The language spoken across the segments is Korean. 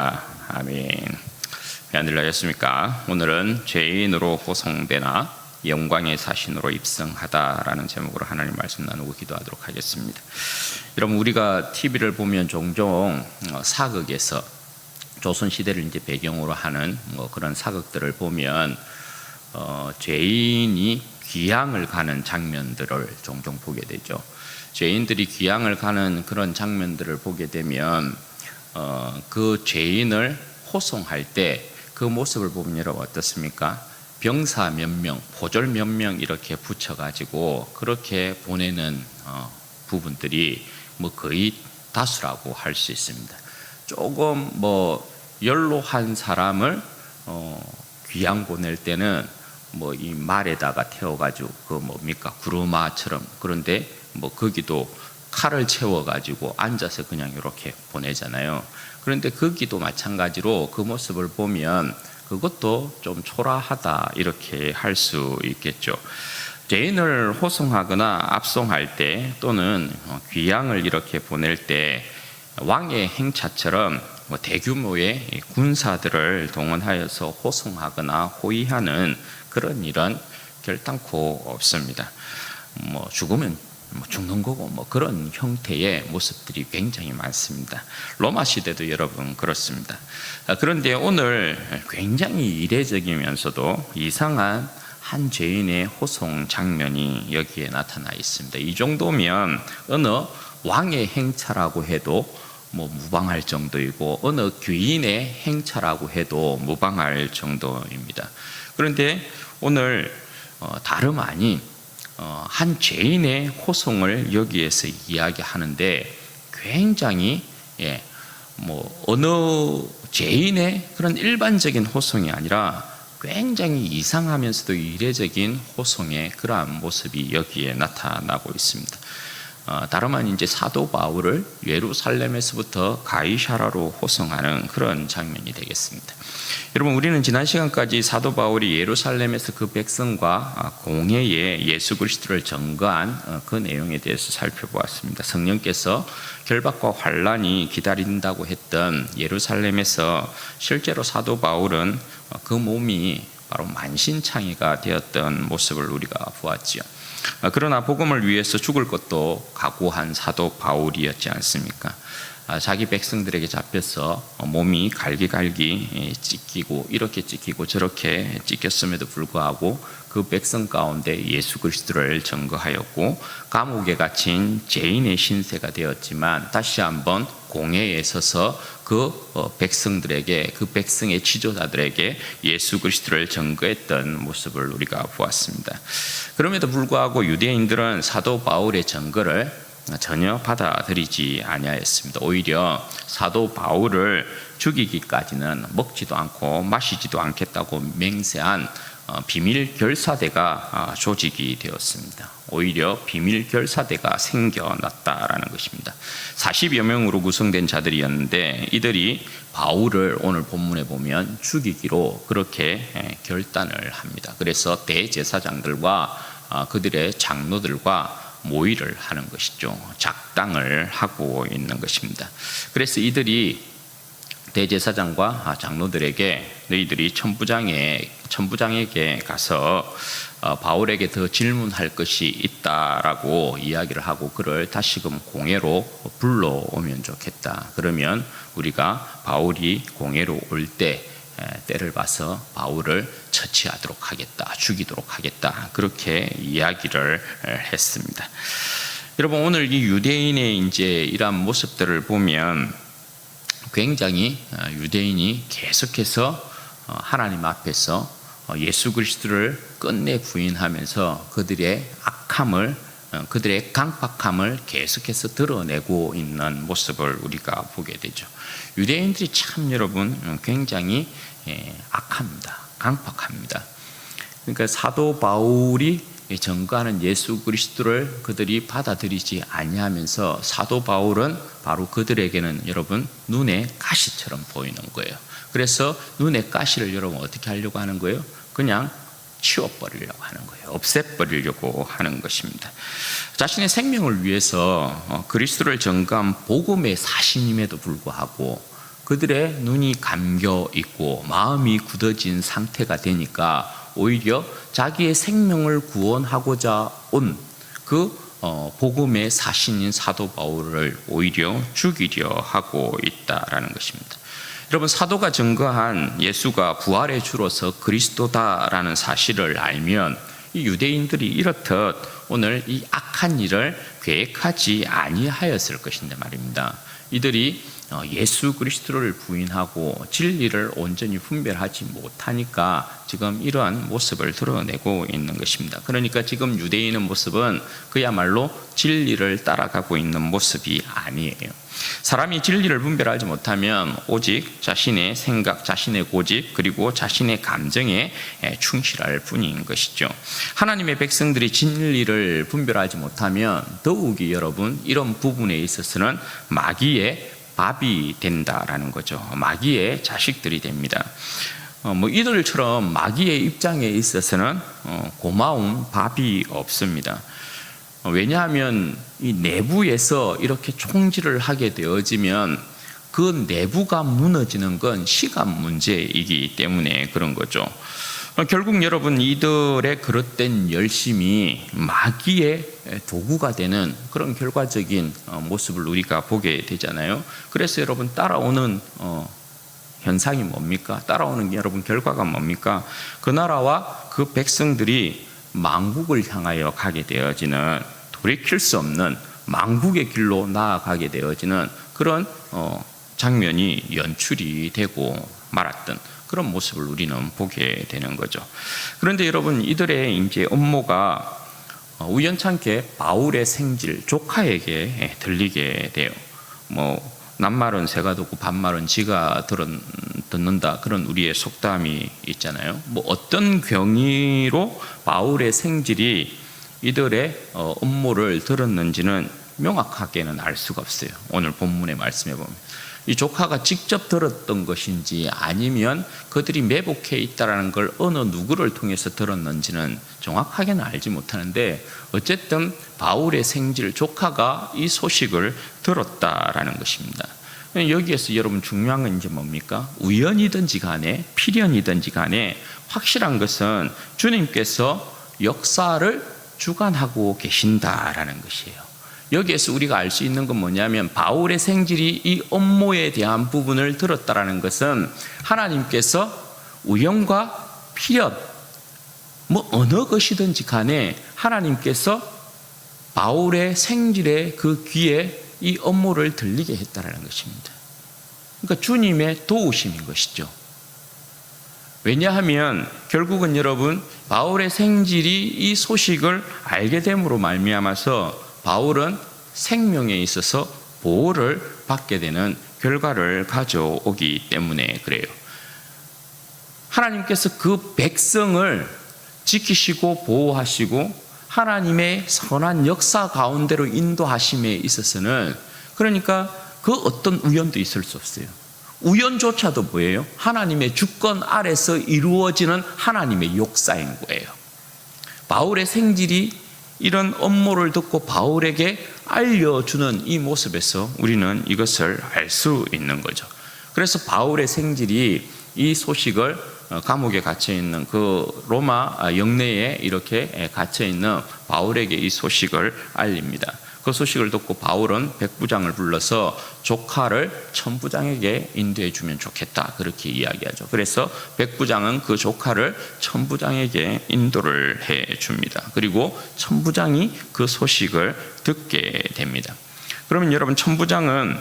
아멘. 안들 하셨습니까? 오늘은 죄인으로 호송되나 영광의 사신으로 입성하다라는 제목으로 하나님 말씀 나누고 기도하도록 하겠습니다. 여러분, 우리가 TV를 보면 종종 사극에서 조선시대를 이제 배경으로 하는 그런 사극들을 보면 죄인이 귀향을 가는 장면들을 종종 보게 되죠. 죄인들이 귀향을 가는 그런 장면들을 보게 되면 그 죄인을 호송할 때 그 모습을 보면 여러분 어떻습니까? 병사 몇 명, 포졸 몇 명 이렇게 붙여가지고 그렇게 보내는 부분들이 거의 다수라고 할 수 있습니다. 조금 연로한 사람을 귀양 보낼 때는 이 말에다가 태워가지고 구르마처럼, 그런데 거기도 칼을 채워가지고 앉아서 그냥 이렇게 보내잖아요. 그런데 거기도 마찬가지로 그 모습을 보면 그것도 좀 초라하다 이렇게 할 수 있겠죠. 죄인을 호송하거나 압송할 때 또는 귀양을 이렇게 보낼 때 왕의 행차처럼 대규모의 군사들을 동원하여서 호송하거나 호위하는 그런 일은 결단코 없습니다. 죽으면 죽는 거고 그런 형태의 모습들이 굉장히 많습니다. 로마 시대도 여러분 그렇습니다. 그런데 오늘 굉장히 이례적이면서도 이상한 한 죄인의 호송 장면이 여기에 나타나 있습니다. 이 정도면 어느 왕의 행차라고 해도 무방할 정도이고 어느 귀인의 행차라고 해도 무방할 정도입니다. 그런데 오늘 다름 아닌 한 죄인의 호송을 여기에서 이야기하는데 굉장히 어느 죄인의 그런 일반적인 호송이 아니라 굉장히 이상하면서도 이례적인 호송의 그러한 모습이 여기에 나타나고 있습니다. 다름 아닌 이제 사도 바울을 예루살렘에서부터 가이사라로 호송하는 그런 장면이 되겠습니다. 여러분, 우리는 지난 시간까지 사도 바울이 예루살렘에서 그 백성과 공회에 예수 그리스도를 전거한 그 내용에 대해서 살펴보았습니다. 성령께서 결박과 환난이 기다린다고 했던 예루살렘에서 실제로 사도 바울은 그 몸이 바로 만신창이가 되었던 모습을 우리가 보았지요. 그러나 복음을 위해서 죽을 것도 각오한 사도 바울이었지 않습니까? 자기 백성들에게 잡혀서 몸이 갈기갈기 찢기고 이렇게 찢기고 저렇게 찢겼음에도 불구하고 그 백성 가운데 예수 그리스도를 전거하였고 감옥에 갇힌 죄인의 신세가 되었지만 다시 한번 공회에 서서 그 백성들에게, 그 백성의 지도자들에게 예수 그리스도를 전거했던 모습을 우리가 보았습니다. 그럼에도 불구하고 유대인들은 사도 바울의 전거를 전혀 받아들이지 아니하였습니다. 오히려 사도 바울을 죽이기까지는 먹지도 않고 마시지도 않겠다고 맹세한 비밀 결사대가 조직이 되었습니다. 오히려 비밀 결사대가 생겨났다라는 것입니다. 40여 명으로 구성된 자들이었는데 이들이 바울을 오늘 본문에 보면 죽이기로 그렇게 결단을 합니다. 그래서 대제사장들과 그들의 장로들과 모의를 하는 것이죠. 작당을 하고 있는 것입니다. 그래서 이들이 대제사장과 장로들에게 너희들이 천부장에게 가서 바울에게 더 질문할 것이 있다라고 이야기를 하고 그를 다시금 공회로 불러오면 좋겠다. 그러면 우리가 바울이 공회로 올 때 때를 봐서 바울을 처치하도록 하겠다, 죽이도록 하겠다, 그렇게 이야기를 했습니다. 여러분, 오늘 이 유대인의 이제 이러한 모습들을 보면 굉장히 유대인이 계속해서 하나님 앞에서 예수 그리스도를 끝내 부인하면서 그들의 악함을, 그들의 강팍함을 계속해서 드러내고 있는 모습을 우리가 보게 되죠. 유대인들이 참 여러분 굉장히 악합니다. 강팍합니다. 그러니까 사도 바울이 전거하는 예수 그리스도를 그들이 받아들이지 아니하면서 사도 바울은 바로 그들에게는 여러분 눈의 가시처럼 보이는 거예요. 그래서 눈의 가시를 여러분 어떻게 하려고 하는 거예요? 그냥 치워버리려고 하는 거예요. 없애버리려고 하는 것입니다. 자신의 생명을 위해서 그리스도를 전가한 복음의 사신임에도 불구하고 그들의 눈이 감겨 있고 마음이 굳어진 상태가 되니까 오히려 자기의 생명을 구원하고자 온 그 복음의 사신인 사도 바울을 오히려 죽이려 하고 있다라는 것입니다. 여러분, 사도가 증거한 예수가 부활의 주로서 그리스도다라는 사실을 알면 이 유대인들이 이렇듯 오늘 이 악한 일을 계획하지 아니하였을 것인데 말입니다. 이들이 예수 그리스도를 부인하고 진리를 온전히 분별하지 못하니까 지금 이러한 모습을 드러내고 있는 것입니다. 그러니까 지금 유대인의 모습은 그야말로 진리를 따라가고 있는 모습이 아니에요. 사람이 진리를 분별하지 못하면 오직 자신의 생각, 자신의 고집, 그리고 자신의 감정에 충실할 뿐인 것이죠. 하나님의 백성들이 진리를 분별하지 못하면 더욱이 여러분 이런 부분에 있어서는 마귀의 밥이 된다라는 거죠. 마귀의 자식들이 됩니다. 이들처럼 마귀의 입장에 있어서는 고마운 밥이 없습니다. 왜냐하면 이 내부에서 이렇게 총질을 하게 되어지면 그 내부가 무너지는 건 시간 문제이기 때문에 그런 거죠. 결국 여러분 이들의 그릇된 열심이 마귀의 도구가 되는 그런 결과적인 모습을 우리가 보게 되잖아요. 그래서 여러분 따라오는 현상이 뭡니까? 따라오는 여러분 결과가 뭡니까? 그 나라와 그 백성들이 망국을 향하여 가게 되어지는, 돌이킬 수 없는 망국의 길로 나아가게 되어지는 그런 장면이 연출이 되고 말았던 그런 모습을 우리는 보게 되는 거죠. 그런데 여러분 이들의 이제 음모가 우연찮게 바울의 생질 조카에게 들리게 돼요. 낱말은 새가 듣고 반말은 지가 듣는다, 그런 우리의 속담이 있잖아요. 어떤 경위로 바울의 생질이 이들의 음모를 들었는지는 명확하게는 알 수가 없어요. 오늘 본문의 말씀에 보면 이 조카가 직접 들었던 것인지 아니면 그들이 매복해 있다는 걸 어느 누구를 통해서 들었는지는 정확하게는 알지 못하는데, 어쨌든 바울의 생질 조카가 이 소식을 들었다라는 것입니다. 여기에서 여러분 중요한 건 이제 뭡니까? 우연이든지 간에 필연이든지 간에 확실한 것은 주님께서 역사를 주관하고 계신다라는 것이에요. 여기에서 우리가 알 수 있는 건 뭐냐면 바울의 생질이 이 음모에 대한 부분을 들었다라는 것은 하나님께서 우연과 필연 어느 것이든지 간에 하나님께서 바울의 생질의 그 귀에 이 음모를 들리게 했다라는 것입니다. 그러니까 주님의 도우심인 것이죠. 왜냐하면 결국은 여러분 바울의 생질이 이 소식을 알게 됨으로 말미암아서 바울은 생명에 있어서 보호를 받게 되는 결과를 가져오기 때문에 그래요. 하나님께서 그 백성을 지키시고 보호하시고 하나님의 선한 역사 가운데로 인도하심에 있어서는, 그러니까 그 어떤 우연도 있을 수 없어요. 우연조차도 뭐예요? 하나님의 주권 아래서 이루어지는 하나님의 역사인 거예요. 바울의 생질이 이런 음모를 듣고 바울에게 알려주는 이 모습에서 우리는 이것을 알 수 있는 거죠. 그래서 바울의 생질이 이 소식을 감옥에 갇혀있는 그 로마 영내에 이렇게 갇혀있는 바울에게 이 소식을 알립니다. 그 소식을 듣고 바울은 백부장을 불러서 조카를 천부장에게 인도해 주면 좋겠다, 그렇게 이야기하죠. 그래서 백부장은 그 조카를 천부장에게 인도를 해 줍니다. 그리고 천부장이 그 소식을 듣게 됩니다. 그러면 여러분 천부장은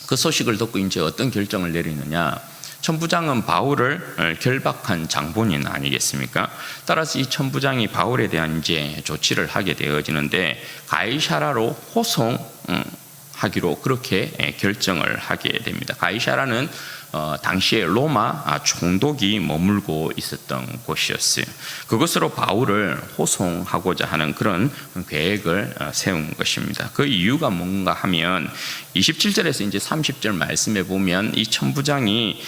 그 소식을 듣고 이제 어떤 결정을 내리느냐? 천부장은 바울을 결박한 장본인 아니겠습니까? 따라서 이 천부장이 바울에 대한 이제 조치를 하게 되어지는데 가이사라로 호송하기로 그렇게 결정을 하게 됩니다. 가이사라는 당시에 로마 총독이 머물고 있었던 곳이었어요. 그것으로 바울을 호송하고자 하는 그런 계획을 세운 것입니다. 그 이유가 뭔가 하면 27절에서 이제 30절 말씀에 보면 이 천부장이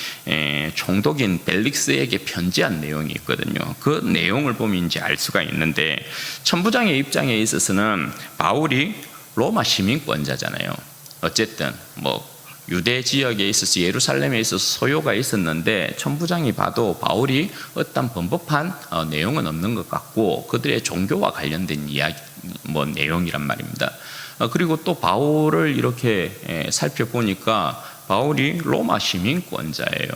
총독인 벨릭스에게 편지한 내용이 있거든요. 그 내용을 보면 이제 알 수가 있는데, 천부장의 입장에 있어서는 바울이 로마 시민권자잖아요. 어쨌든 유대 지역에 있어서 예루살렘에 있어서 소요가 있었는데 천부장이 봐도 바울이 어떤 범법한 내용은 없는 것 같고 그들의 종교와 관련된 이야기 내용이란 말입니다. 그리고 또 바울을 이렇게 살펴보니까 바울이 로마 시민권자예요.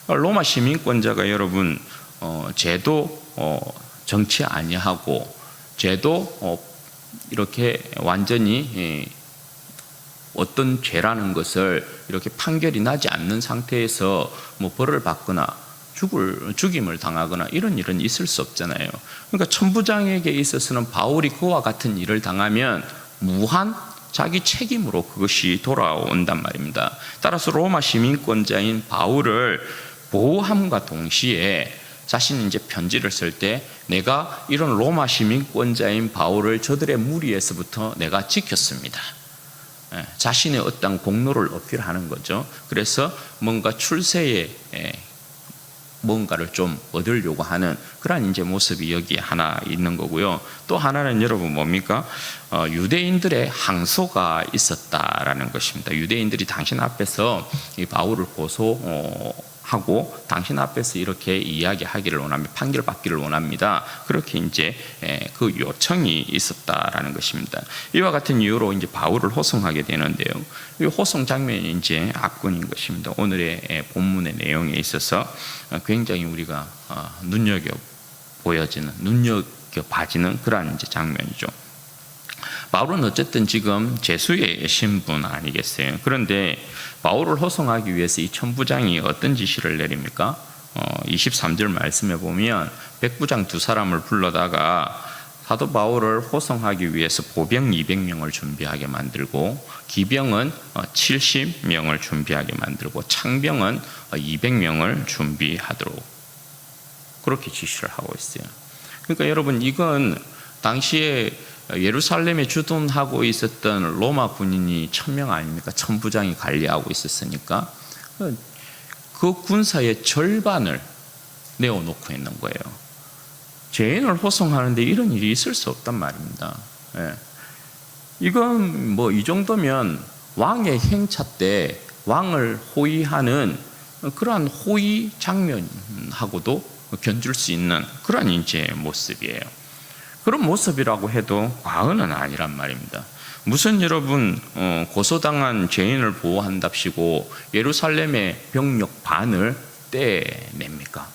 로마 시민권자가 여러분 죄도 정치 아니하고 죄도 이렇게 완전히 어떤 죄라는 것을 이렇게 판결이 나지 않는 상태에서 벌을 받거나 죽임을 당하거나 이런 일은 있을 수 없잖아요. 그러니까 천부장에게 있어서는 바울이 그와 같은 일을 당하면 무한 자기 책임으로 그것이 돌아온단 말입니다. 따라서 로마 시민권자인 바울을 보호함과 동시에 자신이 이제 편지를 쓸 때 내가 이런 로마 시민권자인 바울을 저들의 무리에서부터 내가 지켰습니다. 자신의 어떤 공로를 어필하는 거죠. 그래서 뭔가 출세에 뭔가를 좀 얻으려고 하는 그런 이제 모습이 여기 하나 있는 거고요. 또 하나는 여러분 뭡니까? 유대인들의 항소가 있었다라는 것입니다. 유대인들이 당신 앞에서 이 바울을 고소하고 당신 앞에서 이렇게 이야기하기를 원합니다. 판결받기를 원합니다. 그렇게 이제 그 요청이 있었다라는 것입니다. 이와 같은 이유로 이제 바울을 호송하게 되는데요. 이 호송 장면이 이제 압권인 것입니다. 오늘의 본문의 내용에 있어서 굉장히 우리가 눈여겨봐지는 그러한 이제 장면이죠. 바울은 어쨌든 지금 제수의 신분 아니겠어요? 그런데 바울을 호송하기 위해서 이 천부장이 어떤 지시를 내립니까? 23절 말씀에 보면 백부장 두 사람을 불러다가 사도 바울을 호송하기 위해서 보병 200명을 준비하게 만들고 기병은 70명을 준비하게 만들고 창병은 200명을 준비하도록 그렇게 지시를 하고 있어요. 그러니까 여러분 이건 당시에 예루살렘에 주둔하고 있었던 로마 군인이 1000명 아닙니까? 천부장이 관리하고 있었으니까 그 군사의 절반을 내어놓고 있는 거예요. 죄인을 호송하는데 이런 일이 있을 수 없단 말입니다. 이건 이 정도면 왕의 행차 때 왕을 호위하는 그러한 호위 장면하고도 견줄 수 있는 그런 이제 모습이에요. 그런 모습이라고 해도 과언은 아니란 말입니다. 무슨 여러분 고소당한 죄인을 보호한답시고 예루살렘의 병력 반을 떼냅니까?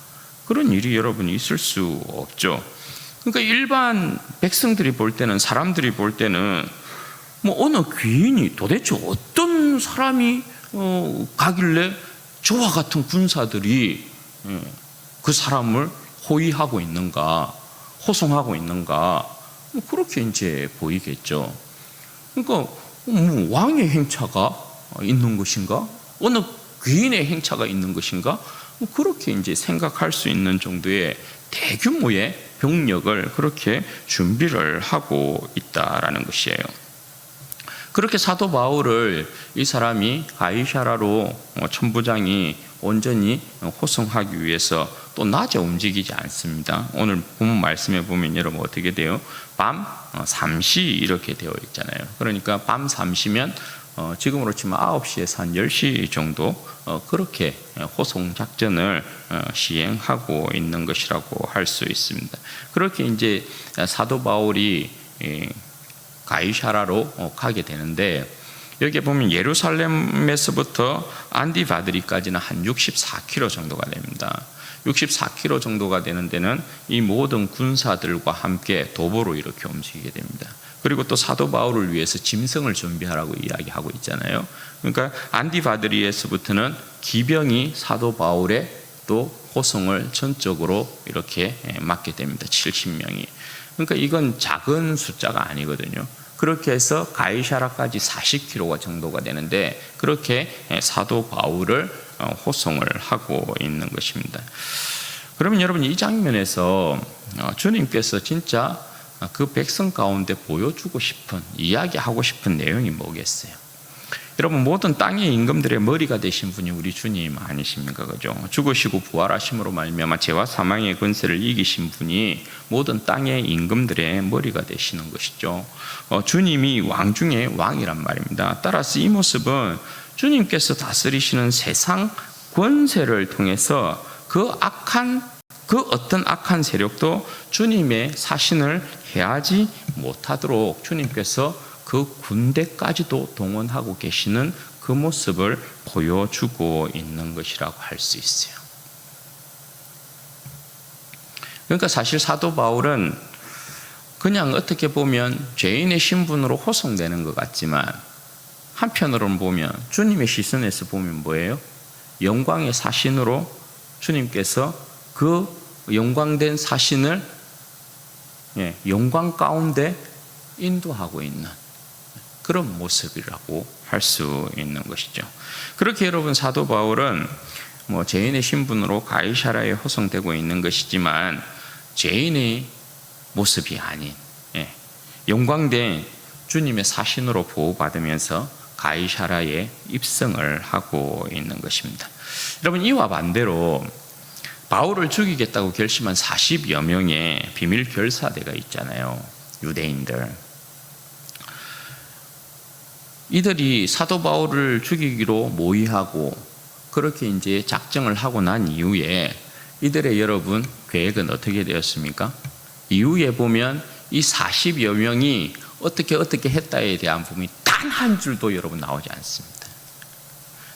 그런 일이 여러분 있을 수 없죠. 그러니까 일반 백성들이 볼 때는 사람들이 볼 때는 어느 귀인이 도대체 어떤 사람이 가길래 저와 같은 군사들이 그 사람을 호위하고 있는가 호송하고 있는가 그렇게 이제 보이겠죠. 그러니까 왕의 행차가 있는 것인가 어느 귀인의 행차가 있는 것인가 그렇게 이제 생각할 수 있는 정도의 대규모의 병력을 그렇게 준비를 하고 있다라는 것이에요. 그렇게 사도 바울을 이 사람이 가이사라로 천부장이 온전히 호송하기 위해서 또 낮에 움직이지 않습니다. 오늘 본문 말씀에 보면 여러분 어떻게 돼요? 밤 3시 이렇게 되어 있잖아요. 그러니까 밤 3시면 지금으로 치면 9시에서 한 10시 정도 그렇게 호송 작전을 시행하고 있는 것이라고 할 수 있습니다. 그렇게 이제 사도 바울이 가이사라로 가게 되는데 여기에 보면 예루살렘에서부터 안디바드리까지는 한 64km 정도가 됩니다. 64km 정도가 되는 데는 이 모든 군사들과 함께 도보로 이렇게 움직이게 됩니다. 그리고 또 사도 바울을 위해서 짐승을 준비하라고 이야기하고 있잖아요. 그러니까 안디바드리에서부터는 기병이 사도 바울의 또 호송을 전적으로 이렇게 맡게 됩니다. 70명이. 그러니까 이건 작은 숫자가 아니거든요. 그렇게 해서 가이사라까지 40km 정도가 되는데 그렇게 사도 바울을 호송을 하고 있는 것입니다. 그러면 여러분 이 장면에서 주님께서 진짜 그 백성 가운데 보여주고 싶은 이야기하고 싶은 내용이 뭐겠어요? 여러분 모든 땅의 임금들의 머리가 되신 분이 우리 주님 아니십니까? 그죠? 죽으시고 부활하심으로 말미암아 죄와 사망의 권세를 이기신 분이 모든 땅의 임금들의 머리가 되시는 것이죠. 주님이 왕 중에 왕이란 말입니다. 따라서 이 모습은 주님께서 다스리시는 세상 권세를 통해서 그 어떤 악한 세력도 주님의 사신을 해하지 못하도록 주님께서 그 군대까지도 동원하고 계시는 그 모습을 보여주고 있는 것이라고 할 수 있어요. 그러니까 사실 사도 바울은 그냥 어떻게 보면 죄인의 신분으로 호송되는 것 같지만 한편으로는 보면 주님의 시선에서 보면 뭐예요? 영광의 사신으로 주님께서 그 영광된 사신을 영광 가운데 인도하고 있는 그런 모습이라고 할 수 있는 것이죠. 그렇게 여러분 사도 바울은 죄인의 신분으로 가이사랴에 호송되고 있는 것이지만 죄인의 모습이 아닌 영광된 주님의 사신으로 보호받으면서 가이사랴에 입성을 하고 있는 것입니다. 여러분 이와 반대로 바울을 죽이겠다고 결심한 40여 명의 비밀 결사대가 있잖아요. 유대인들. 이들이 사도 바울을 죽이기로 모의하고 그렇게 이제 작정을 하고 난 이후에 이들의 여러분 계획은 어떻게 되었습니까? 이후에 보면 이 40여 명이 어떻게 했다에 대한 부분이 단 한 줄도 여러분 나오지 않습니다.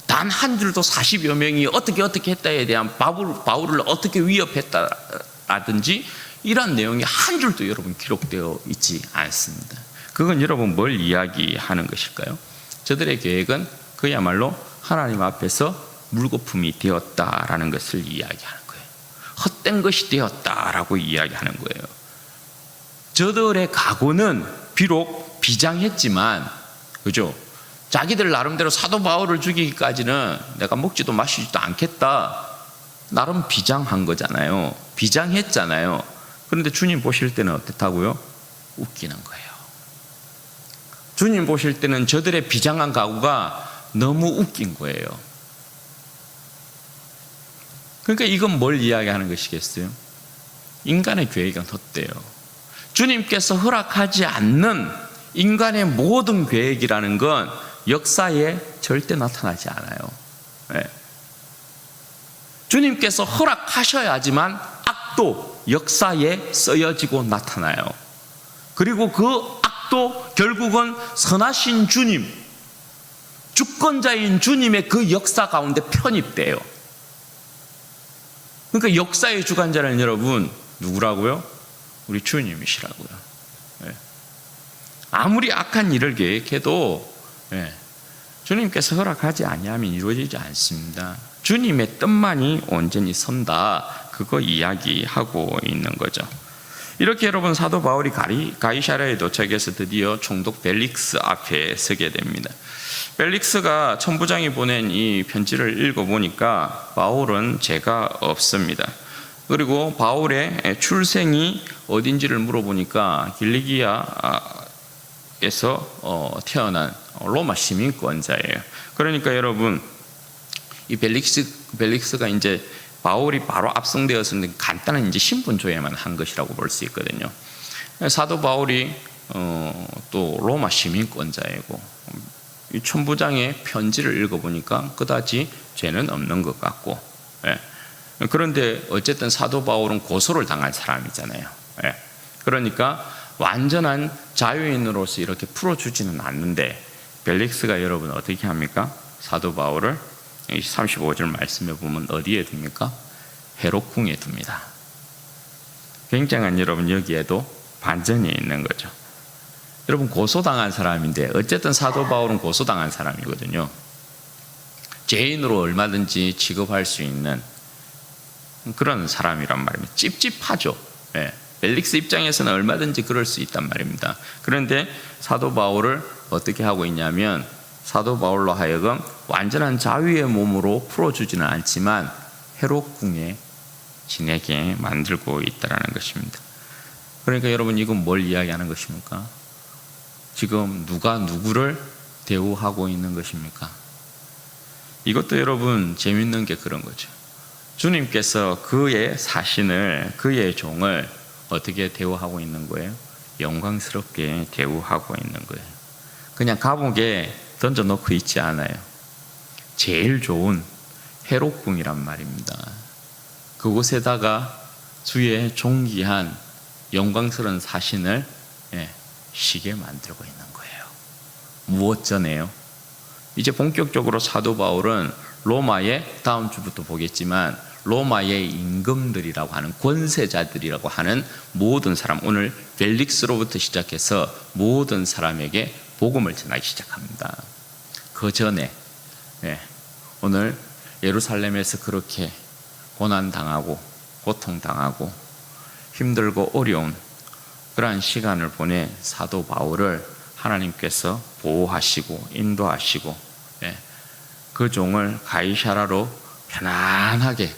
단 한 줄도 40여 명이 어떻게 했다에 대한 바울을 어떻게 위협했다라든지 이런 내용이 한 줄도 여러분 기록되어 있지 않습니다. 그건 여러분 뭘 이야기하는 것일까요? 저들의 계획은 그야말로 하나님 앞에서 물거품이 되었다라는 것을 이야기하는 거예요. 헛된 것이 되었다라고 이야기하는 거예요. 저들의 각오는 비록 비장했지만, 그죠? 자기들 나름대로 사도 바울을 죽이기까지는 내가 먹지도 마시지도 않겠다. 나름 비장한 거잖아요. 비장했잖아요. 그런데 주님 보실 때는 어떻다고요? 웃기는 거예요. 주님 보실 때는 저들의 비장한 각오가 너무 웃긴 거예요. 그러니까 이건 뭘 이야기하는 것이겠어요? 인간의 계획은 헛되요. 주님께서 허락하지 않는 인간의 모든 계획이라는 건 역사에 절대 나타나지 않아요. 네. 주님께서 허락하셔야지만 악도 역사에 쓰여지고 나타나요. 그리고 그 악도 결국은 선하신 주님, 주권자인 주님의 그 역사 가운데 편입돼요. 그러니까 역사의 주관자는 여러분 누구라고요? 우리 주님이시라고요. 네. 아무리 악한 일을 계획해도 주님께서 허락하지 아니하면 이루어지지 않습니다. 주님의 뜻만이 온전히 선다. 그거 이야기하고 있는 거죠. 이렇게 여러분 사도 바울이 가이사랴에 도착해서 드디어 총독 벨릭스 앞에 서게 됩니다. 벨릭스가 천부장이 보낸 이 편지를 읽어보니까 바울은 죄가 없습니다. 그리고 바울의 출생이 어딘지를 물어보니까 길리기아에서 태어난 로마 시민권자예요. 그러니까 여러분 이 벨릭스가 이제 바울이 바로 압송되었는데 간단한 이제 신분 조회만 한 것이라고 볼 수 있거든요. 사도 바울이 또 로마 시민권자이고 이 천부장의 편지를 읽어보니까 그다지 죄는 없는 것 같고, 그런데 어쨌든 사도 바울은 고소를 당한 사람이잖아요. 그러니까 완전한 자유인으로서 이렇게 풀어주지는 않는데 벨릭스가 여러분 어떻게 합니까? 사도 바울을 35절 말씀에 보면 어디에 둡니까? 헤롯궁에 둡니다. 굉장한 여러분 여기에도 반전이 있는 거죠. 여러분 고소당한 사람인데 어쨌든 사도 바울은 고소당한 사람이거든요. 죄인으로 얼마든지 취급할 수 있는 그런 사람이란 말입니다. 찝찝하죠. 벨릭스 입장에서는 얼마든지 그럴 수 있단 말입니다. 그런데 사도 바울을 어떻게 하고 있냐면 사도 바울로 하여금 완전한 자유의 몸으로 풀어주지는 않지만 헤롯궁에 지내게 만들고 있다는 것입니다. 그러니까 여러분 이건 뭘 이야기하는 것입니까? 지금 누가 누구를 대우하고 있는 것입니까? 이것도 여러분 재밌는 게 그런 거죠. 주님께서 그의 사신을, 그의 종을 어떻게 대우하고 있는 거예요? 영광스럽게 대우하고 있는 거예요. 그냥 감옥에 던져놓고 있지 않아요. 제일 좋은 회록궁이란 말입니다. 그곳에다가 주의 존귀한 영광스러운 사신을 쉬게 만들고 있는 거예요. 무엇 전에요? 이제 본격적으로 사도 바울은 로마의, 다음 주부터 보겠지만 로마의 임금들이라고 하는 권세자들이라고 하는 모든 사람, 오늘 벨릭스로부터 시작해서 모든 사람에게 복음을 전하기 시작합니다. 그 전에 오늘 예루살렘에서 그렇게 고난당하고 고통당하고 힘들고 어려운 그러한 시간을 보낸 사도 바울을 하나님께서 보호하시고 인도하시고 그 종을 가이사라로 편안하게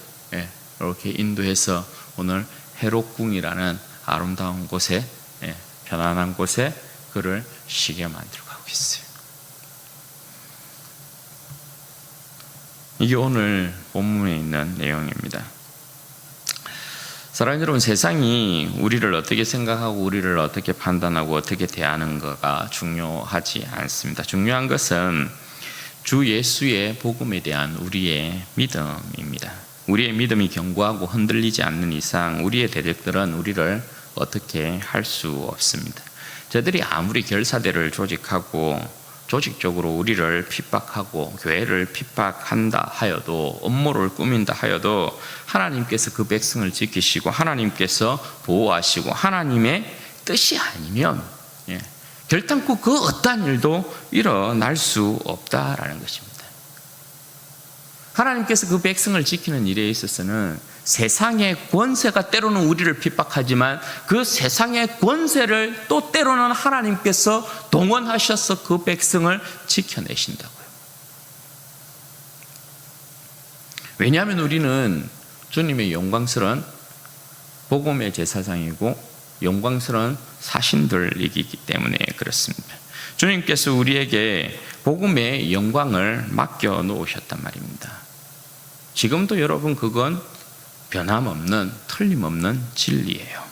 이렇게 인도해서 오늘 헤롯궁이라는 아름다운 곳에, 편안한 곳에 그를 쉬게 만들고 가고 있어요. 이게 오늘 본문에 있는 내용입니다. 사랑하는 여러분, 세상이 우리를 어떻게 생각하고 우리를 어떻게 판단하고 어떻게 대하는가가 중요하지 않습니다. 중요한 것은 주 예수의 복음에 대한 우리의 믿음입니다. 우리의 믿음이 견고하고 흔들리지 않는 이상 우리의 대적들은 우리를 어떻게 할 수 없습니다. 저들이 아무리 결사대를 조직하고 조직적으로 우리를 핍박하고 교회를 핍박한다 하여도, 음모를 꾸민다 하여도 하나님께서 그 백성을 지키시고 하나님께서 보호하시고 하나님의 뜻이 아니면 결단코 그 어떠한 일도 일어날 수 없다라는 것입니다. 하나님께서 그 백성을 지키는 일에 있어서는 세상의 권세가 때로는 우리를 핍박하지만 그 세상의 권세를 또 때로는 하나님께서 동원하셔서 그 백성을 지켜내신다고요. 왜냐하면 우리는 주님의 영광스러운 복음의 제사장이고 영광스러운 사신들이기 때문에 그렇습니다. 주님께서 우리에게 복음의 영광을 맡겨 놓으셨단 말입니다. 지금도 여러분 그건 변함없는, 틀림없는 진리예요.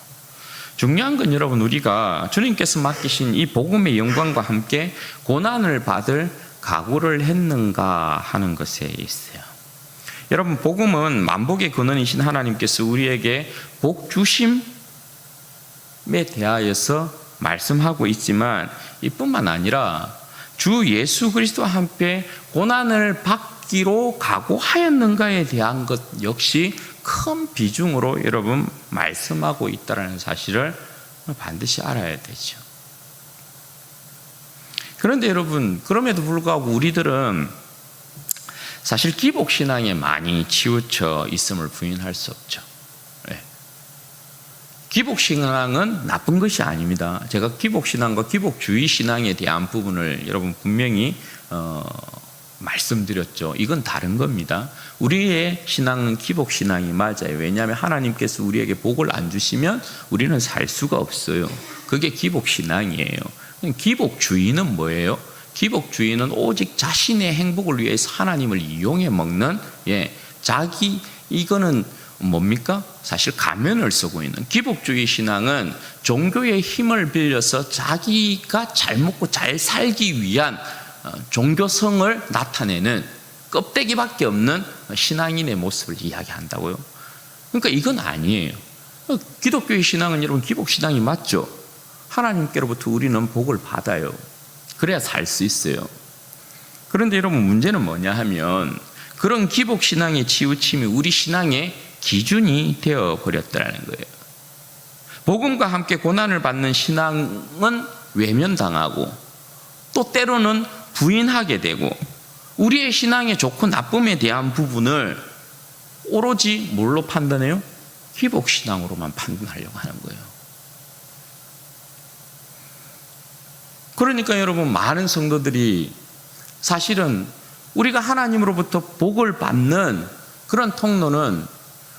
중요한 건 여러분, 우리가 주님께서 맡기신 이 복음의 영광과 함께 고난을 받을 각오를 했는가 하는 것에 있어요. 여러분, 복음은 만복의 근원이신 하나님께서 우리에게 복 주심에 대하여서 말씀하고 있지만 이뿐만 아니라 주 예수 그리스도와 함께 고난을 받기로 각오하였는가에 대한 것 역시 큰 비중으로 여러분 말씀하고 있다는 사실을 반드시 알아야 되죠. 그런데 여러분, 그럼에도 불구하고 우리들은 사실 기복신앙에 많이 치우쳐 있음을 부인할 수 없죠. 기복신앙은 나쁜 것이 아닙니다. 제가 기복신앙과 기복주의 신앙에 대한 부분을 여러분 분명히 말씀드렸죠. 이건 다른 겁니다. 우리의 신앙은 기복신앙이 맞아요. 왜냐하면 하나님께서 우리에게 복을 안 주시면 우리는 살 수가 없어요. 그게 기복신앙이에요. 기복주의는 뭐예요? 기복주의는 오직 자신의 행복을 위해서 하나님을 이용해 먹는 이거는 뭡니까? 사실 가면을 쓰고 있는 기복주의 신앙은 종교의 힘을 빌려서 자기가 잘 먹고 잘 살기 위한 종교성을 나타내는 껍데기밖에 없는 신앙인의 모습을 이야기한다고요. 그러니까 이건 아니에요. 기독교의 신앙은 여러분 기복신앙이 맞죠? 하나님께로부터 우리는 복을 받아요. 그래야 살 수 있어요. 그런데 여러분, 문제는 뭐냐 하면 그런 기복신앙의 치우침이 우리 신앙의 기준이 되어버렸다는 거예요. 복음과 함께 고난을 받는 신앙은 외면당하고 또 때로는 부인하게 되고 우리의 신앙의 좋고 나쁨에 대한 부분을 오로지 뭘로 판단해요? 기복신앙으로만 판단하려고 하는 거예요. 그러니까 여러분, 많은 성도들이 사실은 우리가 하나님으로부터 복을 받는 그런 통로는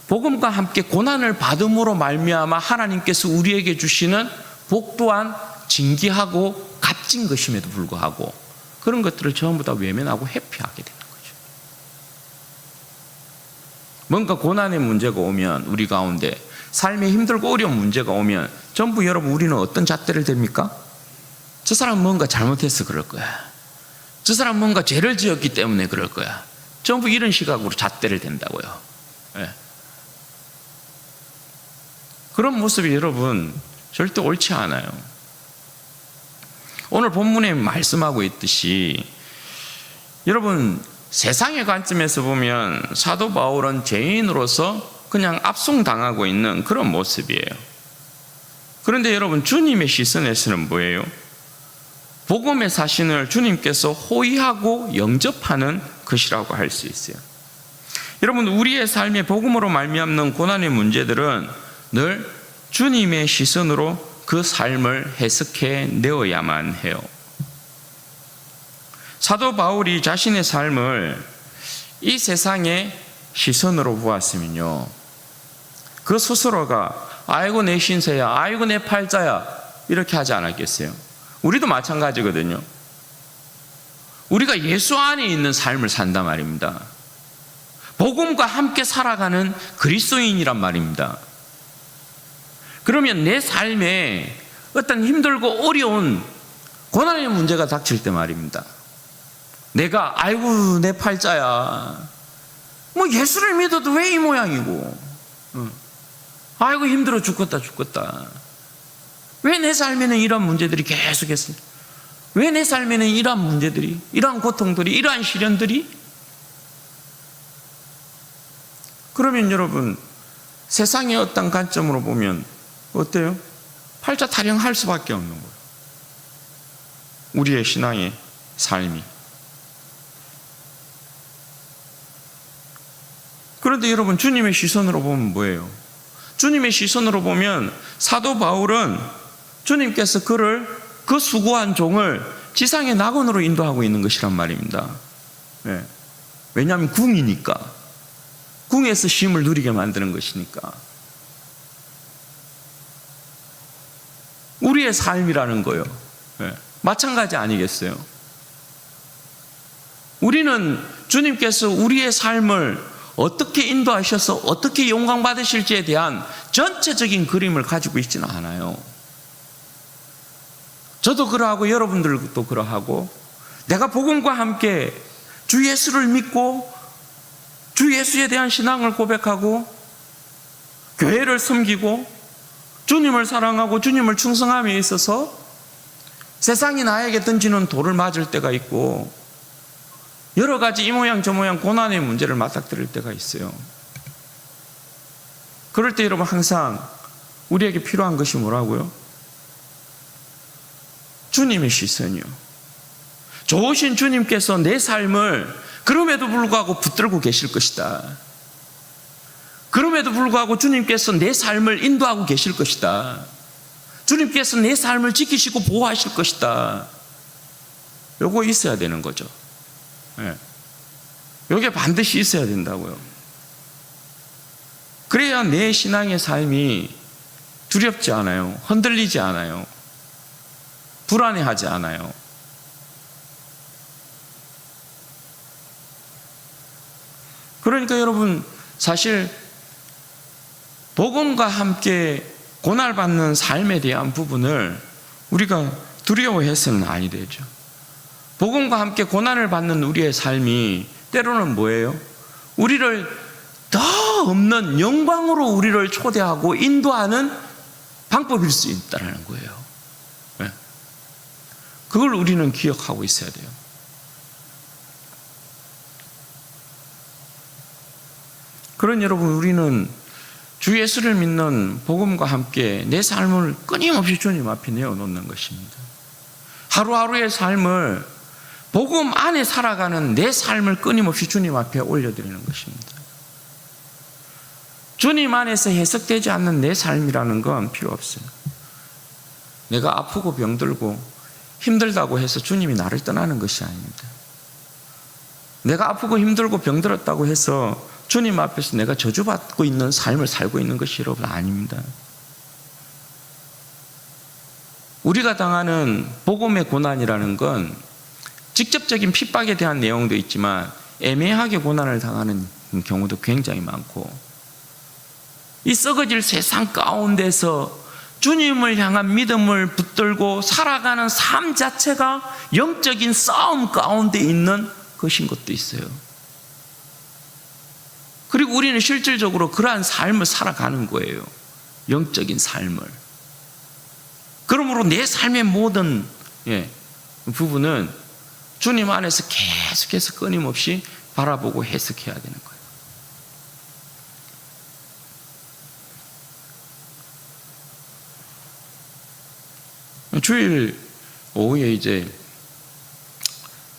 복음과 함께 고난을 받음으로 말미암아 하나님께서 우리에게 주시는 복 또한 진귀하고 값진 것임에도 불구하고 그런 것들을 전부 다 외면하고 회피하게 되는 거죠. 뭔가 고난의 문제가 오면 우리 가운데 삶에 힘들고 어려운 문제가 오면 전부 여러분 우리는 어떤 잣대를 댑니까? 저 사람 뭔가 잘못해서 그럴 거야. 저 사람 뭔가 죄를 지었기 때문에 그럴 거야. 전부 이런 시각으로 잣대를 댄다고요. 예. 그런 모습이 여러분 절대 옳지 않아요. 오늘 본문에 말씀하고 있듯이 여러분 세상의 관점에서 보면 사도 바울은 죄인으로서 그냥 압송당하고 있는 그런 모습이에요. 그런데 여러분 주님의 시선에서는 뭐예요? 복음의 사신을 주님께서 호의하고 영접하는 것이라고 할 수 있어요. 여러분 우리의 삶에 복음으로 말미암는 고난의 문제들은 늘 주님의 시선으로 그 삶을 해석해 내어야만 해요. 사도 바울이 자신의 삶을 이 세상의 시선으로 보았으면요, 그 스스로가 아이고 내 신세야, 아이고 내 팔자야 이렇게 하지 않았겠어요? 우리도 마찬가지거든요. 우리가 예수 안에 있는 삶을 산단 말입니다. 복음과 함께 살아가는 그리스도인이란 말입니다. 그러면 내 삶에 어떤 힘들고 어려운 고난의 문제가 닥칠 때 말입니다, 내가 아이고 내 팔자야, 뭐 예수를 믿어도 왜 이 모양이고, 아이고 힘들어 죽겠다 왜 내 삶에는 이런 문제들이 계속했어요? 왜 내 삶에는 이러한 문제들이, 이러한 고통들이, 이러한 시련들이? 그러면 여러분 세상의 어떤 관점으로 보면 어때요? 팔자 타령할 수밖에 없는 거예요. 우리의 신앙의 삶이. 그런데 여러분 주님의 시선으로 보면 뭐예요? 주님의 시선으로 보면 사도 바울은 주님께서 그를, 그 수고한 종을 지상의 낙원으로 인도하고 있는 것이란 말입니다. 네. 왜냐하면 궁이니까, 궁에서 쉼을 누리게 만드는 것이니까. 우리의 삶이라는 거요, 네. 마찬가지 아니겠어요? 우리는 주님께서 우리의 삶을 어떻게 인도하셔서 어떻게 영광 받으실지에 대한 전체적인 그림을 가지고 있지는 않아요. 저도 그러하고 여러분들도 그러하고, 내가 복음과 함께 주 예수를 믿고 주 예수에 대한 신앙을 고백하고 교회를 섬기고 주님을 사랑하고 주님을 충성함에 있어서 세상이 나에게 던지는 돌을 맞을 때가 있고, 여러 가지 이 모양 저 모양 고난의 문제를 맞닥뜨릴 때가 있어요. 그럴 때 여러분 항상 우리에게 필요한 것이 뭐라고요? 주님의 시선이요. 좋으신 주님께서 내 삶을 그럼에도 불구하고 붙들고 계실 것이다. 그럼에도 불구하고 주님께서 내 삶을 인도하고 계실 것이다. 주님께서 내 삶을 지키시고 보호하실 것이다. 요거 있어야 되는 거죠. 네. 요게 반드시 있어야 된다고요. 그래야 내 신앙의 삶이 두렵지 않아요. 흔들리지 않아요. 불안해하지 않아요. 그러니까 여러분 사실 복음과 함께 고난받는 삶에 대한 부분을 우리가 두려워해서는 아니 되죠. 복음과 함께 고난을 받는 우리의 삶이 때로는 뭐예요? 우리를 더 없는 영광으로 우리를 초대하고 인도하는 방법일 수 있다는 거예요. 네. 그걸 우리는 기억하고 있어야 돼요. 그런 여러분, 우리는 주 예수를 믿는 복음과 함께 내 삶을 끊임없이 주님 앞에 내어놓는 것입니다. 하루하루의 삶을 복음 안에 살아가는 내 삶을 끊임없이 주님 앞에 올려드리는 것입니다. 주님 안에서 해석되지 않는 내 삶이라는 건 필요 없어요. 내가 아프고 병들고 힘들다고 해서 주님이 나를 떠나는 것이 아닙니다. 내가 아프고 힘들고 병들었다고 해서 주님 앞에서 내가 저주받고 있는 삶을 살고 있는 것이 여러분 아닙니다. 우리가 당하는 복음의 고난이라는 건 직접적인 핍박에 대한 내용도 있지만 애매하게 고난을 당하는 경우도 굉장히 많고, 이 썩어질 세상 가운데서 주님을 향한 믿음을 붙들고 살아가는 삶 자체가 영적인 싸움 가운데 있는 것인 것도 있어요. 그리고 우리는 실질적으로 그러한 삶을 살아가는 거예요. 영적인 삶을. 그러므로 내 삶의 모든 부분은 주님 안에서 계속해서 끊임없이 바라보고 해석해야 되는 거예요. 주일 오후에 이제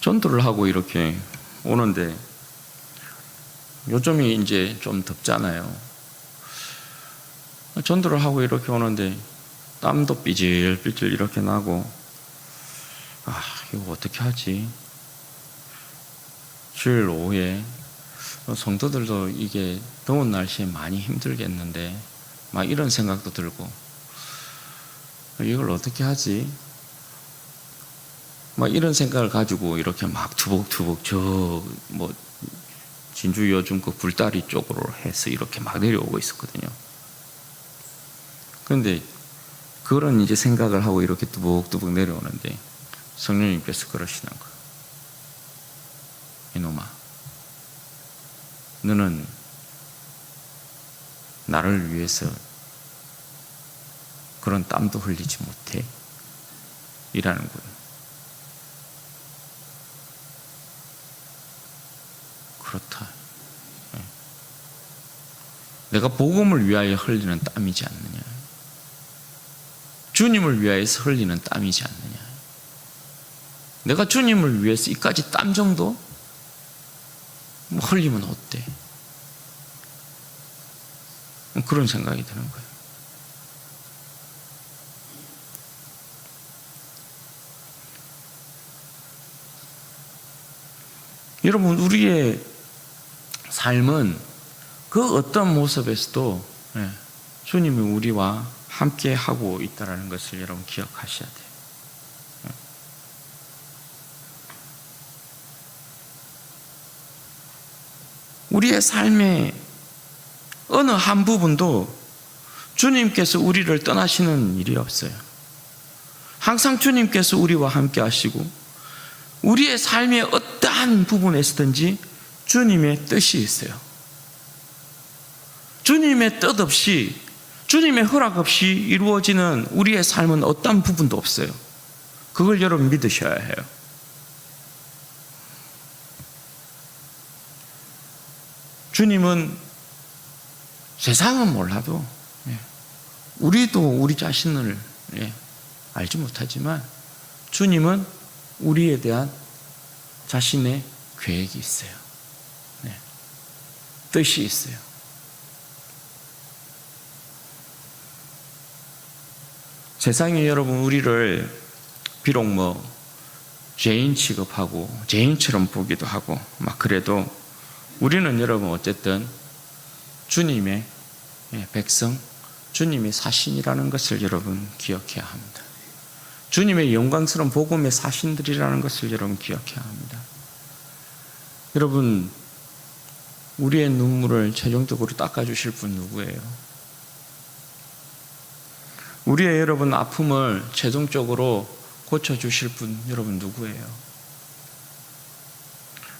전도를 하고 이렇게 오는데 요즘이 이제 좀 덥잖아요. 전도를 하고 이렇게 오는데 땀도 삐질삐질 이렇게 나고, 이거 어떻게 하지? 주일 오후에 성도들도 이게 더운 날씨에 많이 힘들겠는데 막 이런 생각도 들고, 이걸 어떻게 하지? 막 이런 생각을 가지고 이렇게 막 투벅투벅 진주 요즘 그 굴다리 쪽으로 해서 이렇게 막 내려오고 있었거든요. 그런데 그런 이제 생각을 하고 이렇게 뚜벅뚜벅 내려오는데 성령님께서 그러시는 거예요. 이놈아, 너는 나를 위해서 그런 땀도 흘리지 못해? 이라는 거예요. 그렇다. 내가 복음을 위하여 흘리는 땀이지 않느냐? 주님을 위하여서 흘리는 땀이지 않느냐? 내가 주님을 위해서 이까지 땀 정도 흘리면 어때? 그런 생각이 드는 거예요. 여러분, 우리의 삶은 그 어떤 모습에서도 주님이 우리와 함께 하고 있다는 것을 여러분 기억하셔야 돼요. 우리의 삶의 어느 한 부분도 주님께서 우리를 떠나시는 일이 없어요. 항상 주님께서 우리와 함께 하시고, 우리의 삶의 어떠한 부분에서든지 주님의 뜻이 있어요. 주님의 뜻 없이, 주님의 허락 없이 이루어지는 우리의 삶은 어떤 부분도 없어요. 그걸 여러분 믿으셔야 해요. 주님은 세상은 몰라도, 우리도 우리 자신을 알지 못하지만 주님은 우리에 대한 자신의 계획이 있어요. 뜻이 있어요. 세상이 여러분 우리를 비록 죄인 취급하고 죄인처럼 보기도 하고 막 그래도 우리는 여러분 어쨌든 주님의 백성, 주님의 사신이라는 것을 여러분 기억해야 합니다. 주님의 영광스러운 복음의 사신들이라는 것을 여러분 기억해야 합니다. 여러분, 우리의 눈물을 최종적으로 닦아주실 분 누구예요? 우리의 여러분 아픔을 최종적으로 고쳐주실 분 여러분 누구예요?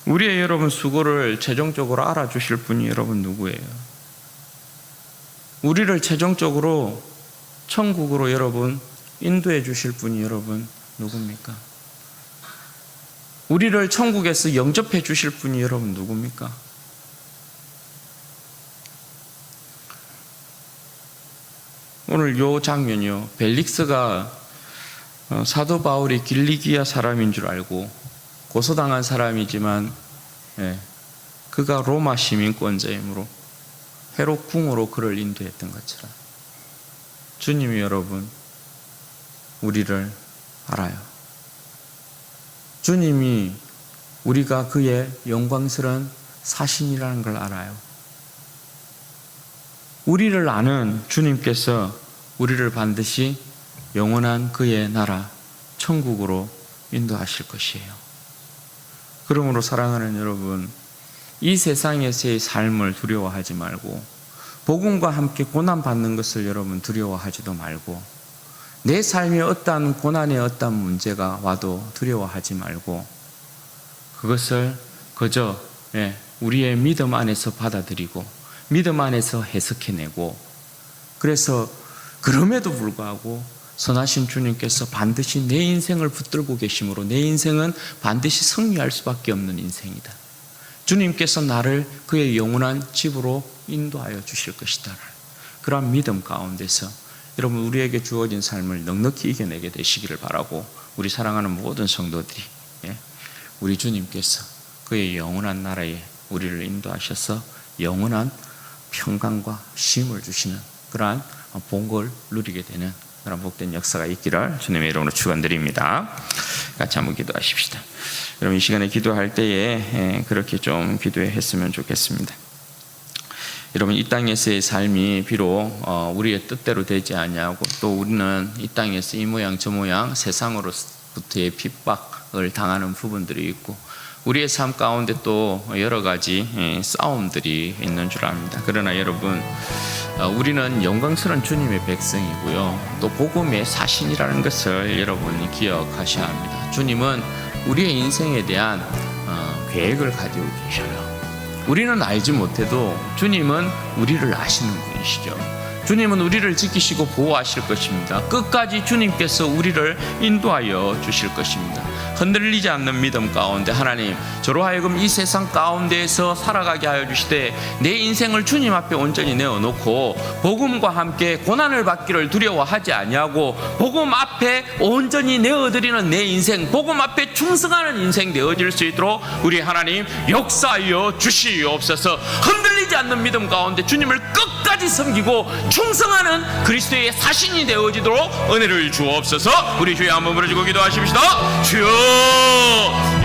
우리의 여러분 수고를 최종적으로 알아주실 분이 여러분 누구예요? 우리를 최종적으로 천국으로 여러분 인도해 주실 분이 여러분 누굽니까? 우리를 천국에서 영접해 주실 분이 여러분 누굽니까? 오늘 요 장면이요, 벨릭스가 사도 바울이 길리기아 사람인 줄 알고 고소당한 사람이지만 그가 로마 시민권자이므로 헤롯 궁으로 그를 인도했던 것처럼 주님이 여러분 우리를 알아요. 주님이 우리가 그의 영광스러운 사신이라는 걸 알아요. 우리를 아는 주님께서 우리를 반드시 영원한 그의 나라 천국으로 인도하실 것이에요. 그러므로 사랑하는 여러분, 이 세상에서의 삶을 두려워하지 말고 복음과 함께 고난받는 것을 여러분 두려워하지도 말고, 내 삶에 어떠한 고난의 어떠한 문제가 와도 두려워하지 말고 그것을 그저 우리의 믿음 안에서 받아들이고 믿음 안에서 해석해내고, 그래서 그럼에도 불구하고 선하신 주님께서 반드시 내 인생을 붙들고 계심으로 내 인생은 반드시 승리할 수밖에 없는 인생이다. 주님께서 나를 그의 영원한 집으로 인도하여 주실 것이다. 그러한 믿음 가운데서 여러분, 우리에게 주어진 삶을 넉넉히 이겨내게 되시기를 바라고, 우리 사랑하는 모든 성도들이 우리 주님께서 그의 영원한 나라에 우리를 인도하셔서 영원한 평강과 쉼을 주시는 그러한 복을 누리게 되는 그런 복된 역사가 있기를 주님의 이름으로 축원드립니다. 같이 한번 기도하십시다. 여러분, 이 시간에 기도할 때에 그렇게 좀 기도했으면 좋겠습니다. 여러분, 이 땅에서의 삶이 비록 우리의 뜻대로 되지 아니하고, 또 우리는 이 땅에서 이 모양 저 모양 세상으로부터의 핍박을 당하는 부분들이 있고, 우리의 삶 가운데 또 여러 가지 싸움들이 있는 줄 압니다. 그러나 여러분, 우리는 영광스러운 주님의 백성이고요, 또 복음의 사신이라는 것을 여러분이 기억하셔야 합니다. 주님은 우리의 인생에 대한 계획을 가지고 계셔요. 우리는 알지 못해도 주님은 우리를 아시는 분이시죠. 주님은 우리를 지키시고 보호하실 것입니다. 끝까지 주님께서 우리를 인도하여 주실 것입니다. 흔들리지 않는 믿음 가운데 하나님, 저로 하여금 이 세상 가운데에서 살아가게 하여 주시되 내 인생을 주님 앞에 온전히 내어놓고 복음과 함께 고난을 받기를 두려워하지 아니하고 복음 앞에 온전히 내어드리는 내 인생, 복음 앞에 충성하는 인생 되어질 수 있도록 우리 하나님 역사하여 주시옵소서. 흔들리지 않는 믿음 가운데 주님을 끝까지 섬기고 충성하는 그리스도의 사신이 되어지도록 은혜를 주옵소서. 우리 주여 한번 부르시고 기도하십시다. 주여